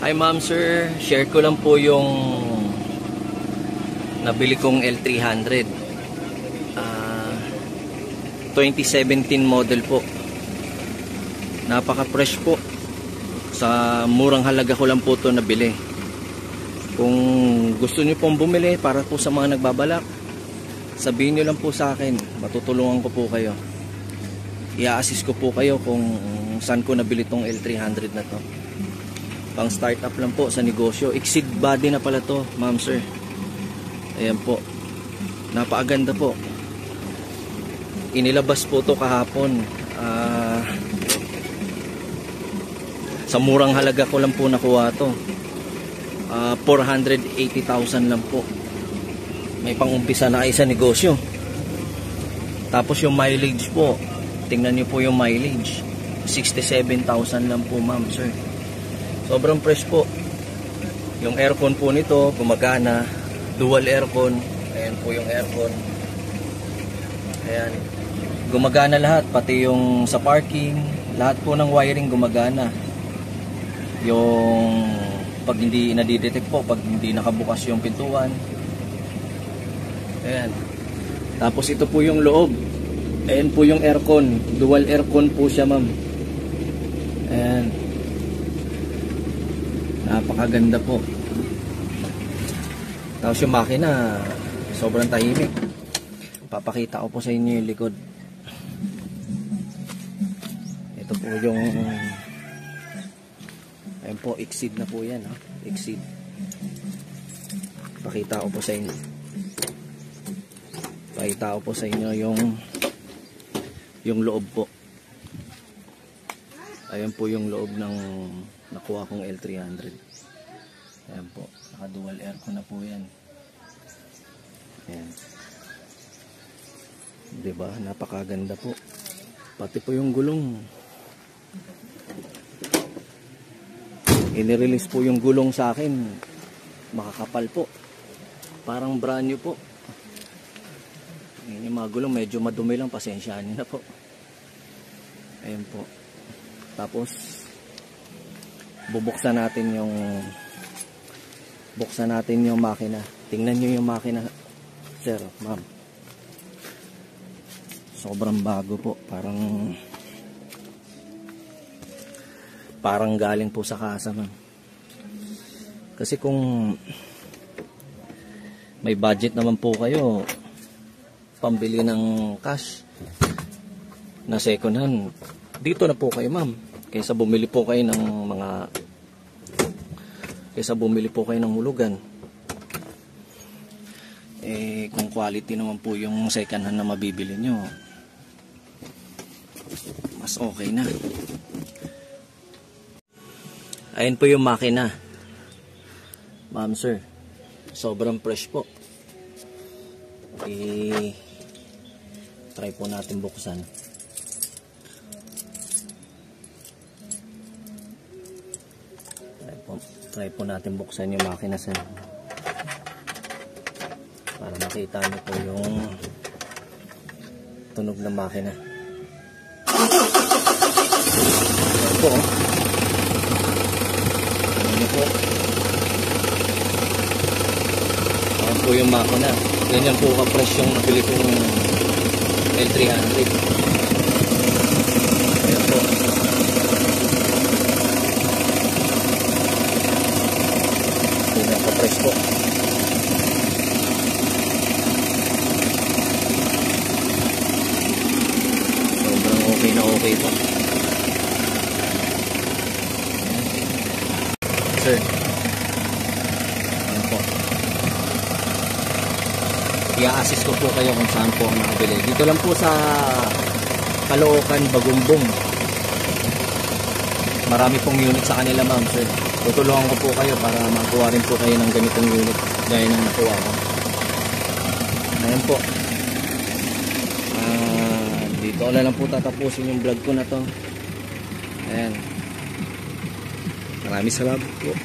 Hi ma'am sir, share ko lang po yung nabili kong L300 2017 model po. Napaka fresh po, sa murang halaga ko lang po ito nabili. Kung gusto niyo pong bumili para po sa mga nagbabalak, sabihin niyo lang po sa akin, matutulungan ko po kayo, i-assist ko po kayo kung saan ko nabili tong L300 na to. Pang startup lang po sa negosyo. Exceed body na pala to ma'am sir. Ayan po, napakaganda po. Inilabas po to kahapon. Sa murang halaga ko lang po nakuha to. 480,000 lang po. May pang-umpisa na kayo sa negosyo. Tapos yung mileage po, tingnan niyo po yung mileage, 67,000 lang po ma'am sir. Sobrang fresh po. Yung aircon po nito gumagana, dual aircon. Ayan po yung aircon. Ayan, gumagana lahat, pati yung sa parking, lahat po ng wiring gumagana. Yung pag hindi nadidetect po, pag hindi nakabukas yung pintuan. Ayan. Tapos ito po yung loob. Ayan po yung aircon, dual aircon po siya ma'am. Ayan, napakaganda po. Tapos yung makina sobrang tahimik. Papakita ko po sa inyo yung likod. Ito po yung, ayun po, exceed na po yan ha? Exceed. Pakita ko po sa inyo. Pakita ko po sa inyo yung loob po. Ayan po yung loob ng nakuha kong L300. Ayan po, naka dual aircon na po yan. Ayan, diba, napakaganda po. Pati po yung gulong, inirelease po yung gulong sa akin, makakapal po, parang brand new po. Yung mga gulong medyo madumi lang, pasensyaan nyo na po. Ayan po. Tapos bubuksan natin yung makina. Tingnan nyo yung makina sir, ma'am. Sobrang bago po, parang galing po sa kasa ma'am. Kasi kung may budget naman po kayo pambili ng cash na second hand, dito na po kayo ma'am, kaysa bumili po kayo ng hulugan. Kung quality naman po yung second hand na mabibili nyo, mas okay na. Ayan po yung makina ma'am sir, sobrang fresh po. Try po natin buksan. Try po natin buksan yung makina sir, para makita nyo po yung tunog ng makina. Ayan po, ayan po. Ayan po yung makina. Ganyan po ka-fresh yung nabili kong L300. Ayan po. Ganyan ka-fresh po. Sobrang okay na okay po. Sir, ayan po. I-assist ko po kayo kung saan po ang nakabili. Dito lang po sa Caloocan, Bagumbong. Marami pong unit sa kanila ma'am sir. Tutulungan ko po kayo para makuha rin po kayo ng ganitong unit gaya ng nakuha ko. Ayan po. Dito na lang po tatapusin yung vlog ko na to. Ayan. Maraming salamat po.